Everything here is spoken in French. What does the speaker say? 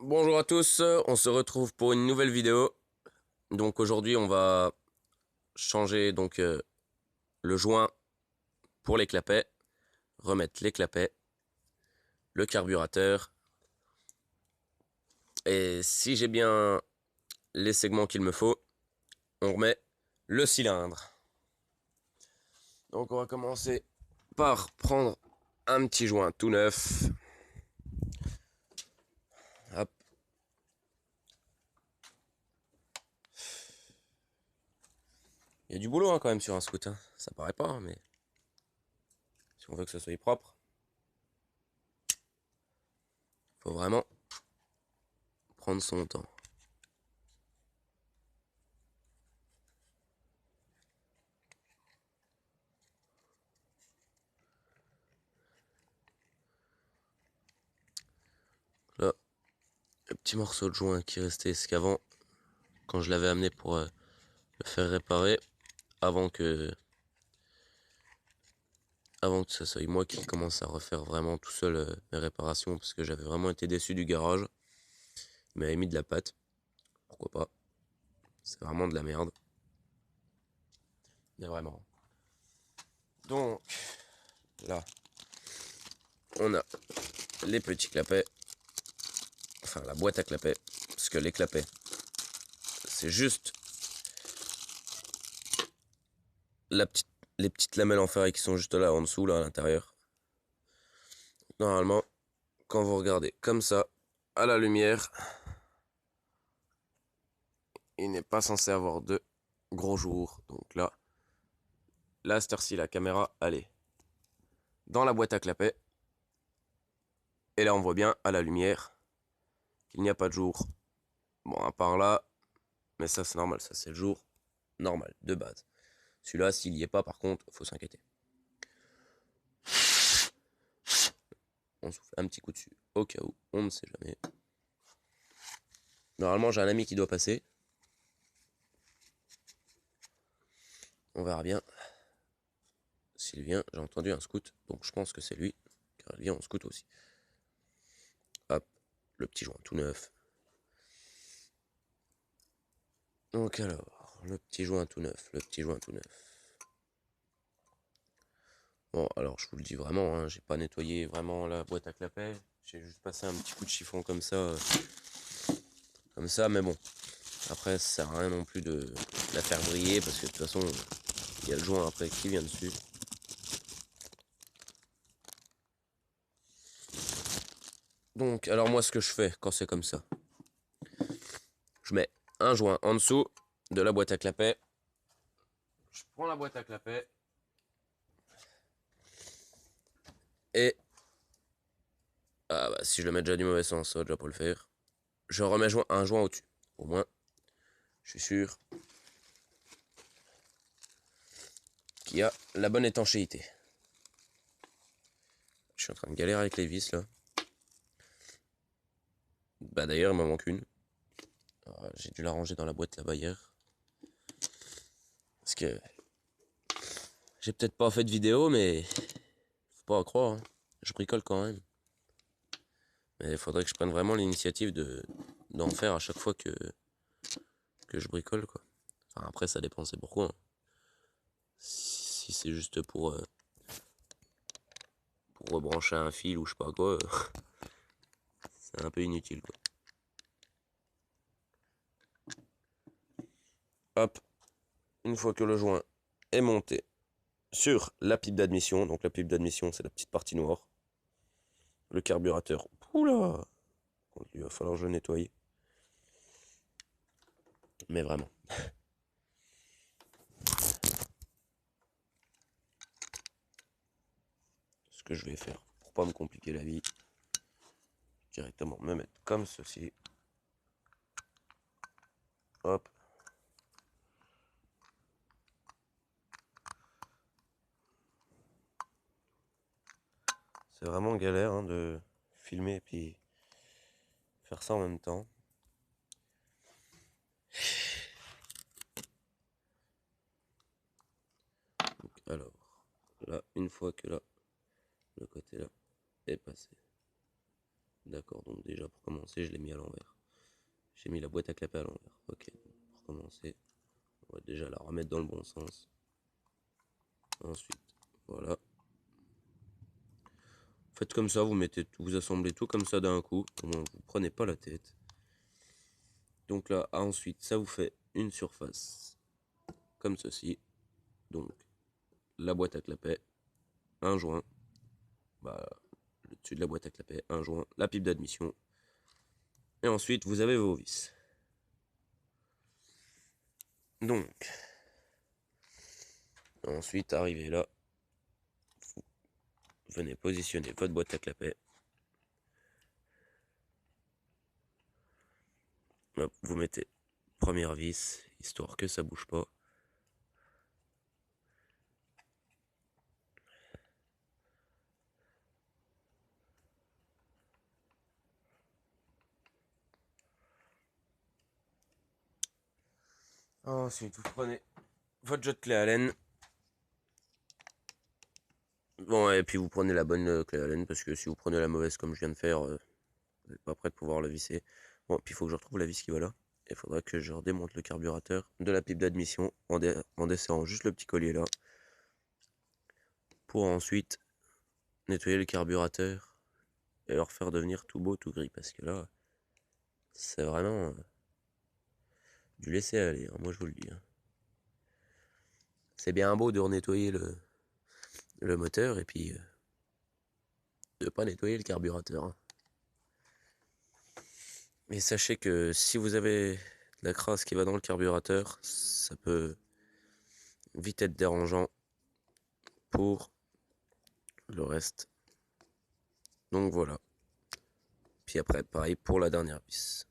Bonjour à tous, on se retrouve pour une nouvelle vidéo. Donc aujourd'hui on va changer le joint pour les clapets, remettre les clapets, le carburateur et si j'ai bien les segments qu'il me faut, on remet le cylindre. Donc on va commencer par prendre un petit joint tout neuf. Hop. Il y a du boulot quand même sur un scout, hein. Ça paraît pas, mais si on veut que ça soit propre, faut vraiment prendre son temps. Là, le petit morceau de joint qui restait, ce qu'avant, quand je l'avais amené pour le faire réparer, avant que ce soit moi qui commence à refaire vraiment tout seul mes réparations, parce que j'avais vraiment été déçu du garage. Il m'avait mis de la pâte, pourquoi pas, c'est vraiment de la merde, mais vraiment. Donc là on a les petits clapets, enfin la boîte à clapets, parce que les clapets c'est juste les petites lamelles en fer qui sont juste là en dessous, là à l'intérieur. Normalement quand vous regardez comme ça à la lumière, il n'est pas censé avoir de gros jours. Donc là à cette heure-ci, la caméra elle est dans la boîte à clapets, et là on voit bien à la lumière qu'il n'y a pas de jour. Bon, à part là, mais ça c'est normal, ça c'est le jour normal de base. Celui-là, s'il y est pas, par contre, faut s'inquiéter. On souffle un petit coup dessus au cas où, on ne sait jamais. Normalement, j'ai un ami qui doit passer. On verra bien s'il vient. J'ai entendu un scout, donc je pense que c'est lui, car il vient en scout aussi. Hop, le petit joint tout neuf. Donc alors, le petit joint tout neuf, le petit joint tout neuf. Bon, alors je vous le dis vraiment, hein, j'ai pas nettoyé vraiment la boîte à clapets. J'ai juste passé un petit coup de chiffon comme ça, mais bon. Après, ça sert à rien non plus de la faire briller, parce que de toute façon, il y a le joint après qui vient dessus. Donc, alors moi, ce que je fais quand c'est comme ça, je mets un joint en dessous de la boîte à clapets. Je prends la boîte à clapets et si je le mets déjà du mauvais sens, ça va déjà pas le faire. Je remets un joint au-dessus. Au moins, je suis sûr qu'il y a la bonne étanchéité. Je suis en train de galérer avec les vis là. Bah d'ailleurs, il m'en manque une. J'ai dû la ranger dans la boîte là-bas hier. Parce que j'ai peut-être pas fait de vidéo, mais faut pas en croire, hein. Je bricole quand même. Mais il faudrait que je prenne vraiment l'initiative d'en faire à chaque fois que je bricole, quoi. Enfin, après, ça dépend, c'est pourquoi, hein. Si c'est juste pour rebrancher un fil ou je sais pas quoi, c'est un peu inutile, quoi. Hop, une fois que le joint est monté sur la pipe d'admission, donc la pipe d'admission, c'est la petite partie noire. Le carburateur, oula, il va falloir que je le nettoie. Mais vraiment. Ce que je vais faire, pour pas me compliquer la vie, directement me mettre comme ceci. Hop. C'est vraiment galère, hein, de filmer et puis faire ça en même temps. Donc, alors, là, une fois que là, le côté là est passé, D'accord, donc déjà pour commencer, je l'ai mis à l'envers. J'ai mis la boîte à clapet à l'envers. Ok, pour commencer, on va déjà la remettre dans le bon sens. Ensuite, voilà. Faites comme ça, vous mettez tout, vous assemblez tout comme ça d'un coup. Au moins, vous prenez pas la tête. Donc là, ensuite, ça vous fait une surface comme ceci. Donc, la boîte à clapet, un joint, bah, le dessus de la boîte à clapet, un joint, la pipe d'admission. Et ensuite, vous avez vos vis. Donc, ensuite, arrivé là, vous venez positionner votre boîte à clapet. Hop, vous mettez première vis, histoire que ça bouge pas. Ensuite, vous prenez votre jet de clé Allen. Bon, et puis vous prenez la bonne clé Allen, parce que si vous prenez la mauvaise comme je viens de faire, vous n'êtes pas prêt de pouvoir la visser. Bon, puis il faut que je retrouve la vis qui va là. Il faudra que je redémonte le carburateur de la pipe d'admission en desserrant juste le petit collier là. Pour ensuite nettoyer le carburateur et le refaire devenir tout beau, tout gris. Parce que là, c'est vraiment du laisser aller, hein, moi je vous le dis. Hein. C'est bien beau de renettoyer le moteur et puis de pas nettoyer le carburateur. Hein. Mais sachez que si vous avez de la crasse qui va dans le carburateur, ça peut vite être dérangeant pour le reste. Donc voilà. Puis après, pareil pour la dernière vis.